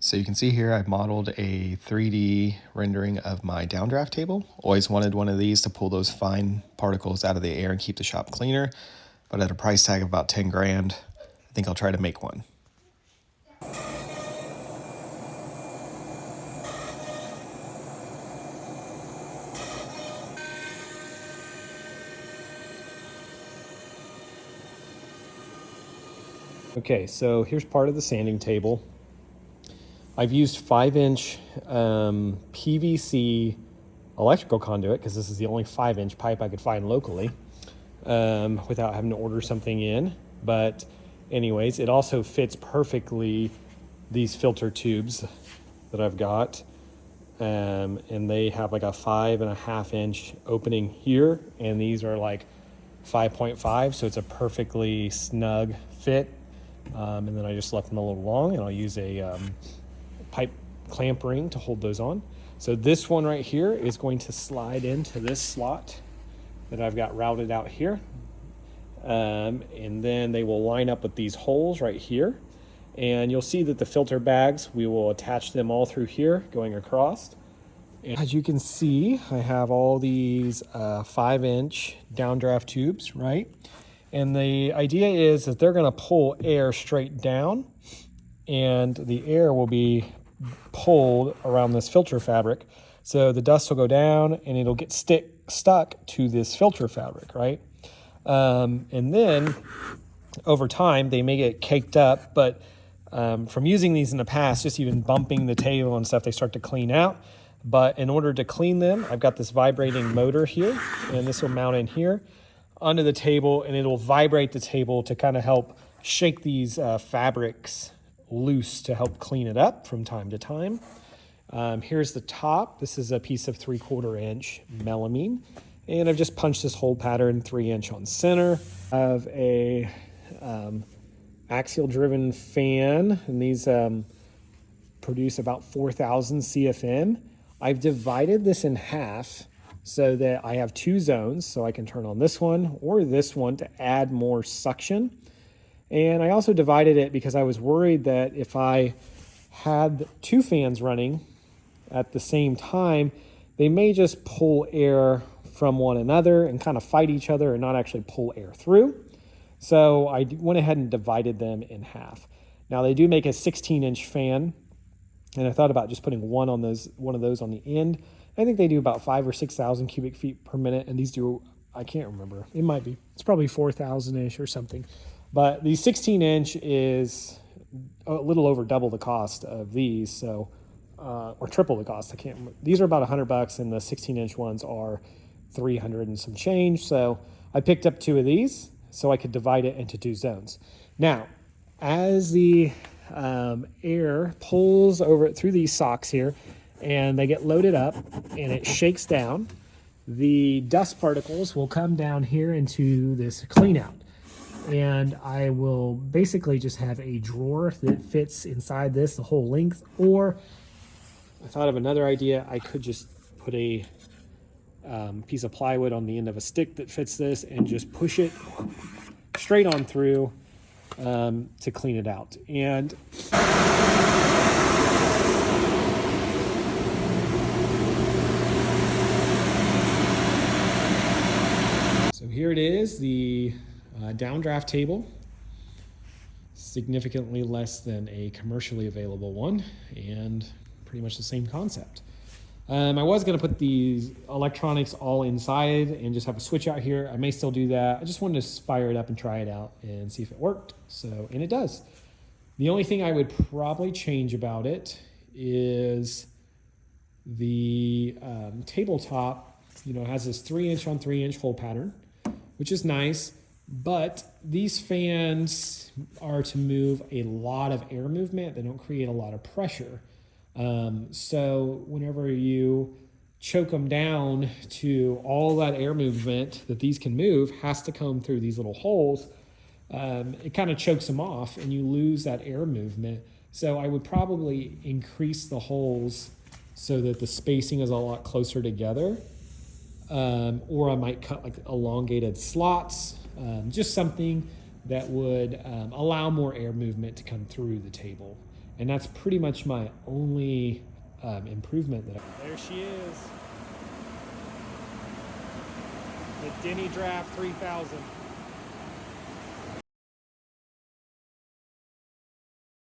So you can see here I've modeled a 3D rendering of my downdraft table. Always wanted one of these to pull those fine particles out of the air and keep the shop cleaner, but at a price tag of about 10 grand, I think I'll try to make one. Okay, so here's part of the sanding table. I've used 5-inch PVC electrical conduit because this is the only 5-inch pipe I could find locally without having to order something in. But anyways, it also fits perfectly these filter tubes that I've got. And they have like a 5.5-inch opening here, and these are like 5.5, so it's a perfectly snug fit. And then I just left them a little long, and I'll use a pipe clamp ring to hold those on. So this one right here is going to slide into this slot that I've got routed out here. And then they will line up with these holes right here. And you'll see that the filter bags, we will attach them all through here going across. And as you can see, I have all these 5-inch downdraft tubes, right? And the idea is that they're gonna pull air straight down, and the air will be pulled around this filter fabric. So the dust will go down and it'll get stuck to this filter fabric, right? And then over time, they may get caked up, but from using these in the past, just even bumping the table and stuff, they start to clean out. But in order to clean them, I've got this vibrating motor here, and this will mount in here onto the table, and it'll vibrate the table to kind of help shake these fabrics loose to help clean it up from time to time. Here's the top. This is a piece of 3/4-inch melamine, and I've just punched this hole pattern 3-inch on center. I have a axial driven fan, and these produce about 4,000 CFM. I've divided this in half so that I have 2 zones, so I can turn on this one or this one to add more suction. And I also divided it because I was worried that if I had 2 fans running at the same time, they may just pull air from one another and kind of fight each other and not actually pull air through. So I went ahead and divided them in half. Now they do make a 16-inch fan, and I thought about just putting one of those on the end. I think they do about 5,000 or 6,000 cubic feet per minute, and these do, I can't remember. It might be, it's probably 4,000-ish or something. But the 16-inch is a little over double the cost of these, so or triple the cost. I can't remember. These are about $100, and the 16-inch ones are 300 and some change. So I picked up 2 of these so I could divide it into 2 zones. Now, as the air pulls over through these socks here, and they get loaded up, and it shakes down, the dust particles will come down here into this clean out. And I will basically just have a drawer that fits inside this the whole length, or I thought of another idea. I could just put a piece of plywood on the end of a stick that fits this and just push it straight on through to clean it out. And so here it is, the downdraft table, significantly less than a commercially available one, and pretty much the same concept. I was going to put these electronics all inside and just have a switch out here. I may still do that. I just wanted to fire it up and try it out and see if it worked. So, and it does. The only thing I would probably change about it is the tabletop, has this 3-inch on 3-inch hole pattern, which is nice. But these fans are to move a lot of air movement. They don't create a lot of pressure. So whenever you choke them down to all that air movement that these can move has to come through these little holes, it kind of chokes them off and you lose that air movement. So I would probably increase the holes so that the spacing is a lot closer together. Or I might cut like elongated slots, just something that would allow more air movement to come through the table And that's pretty much my only improvement. There she is. The Denny Draft 3000.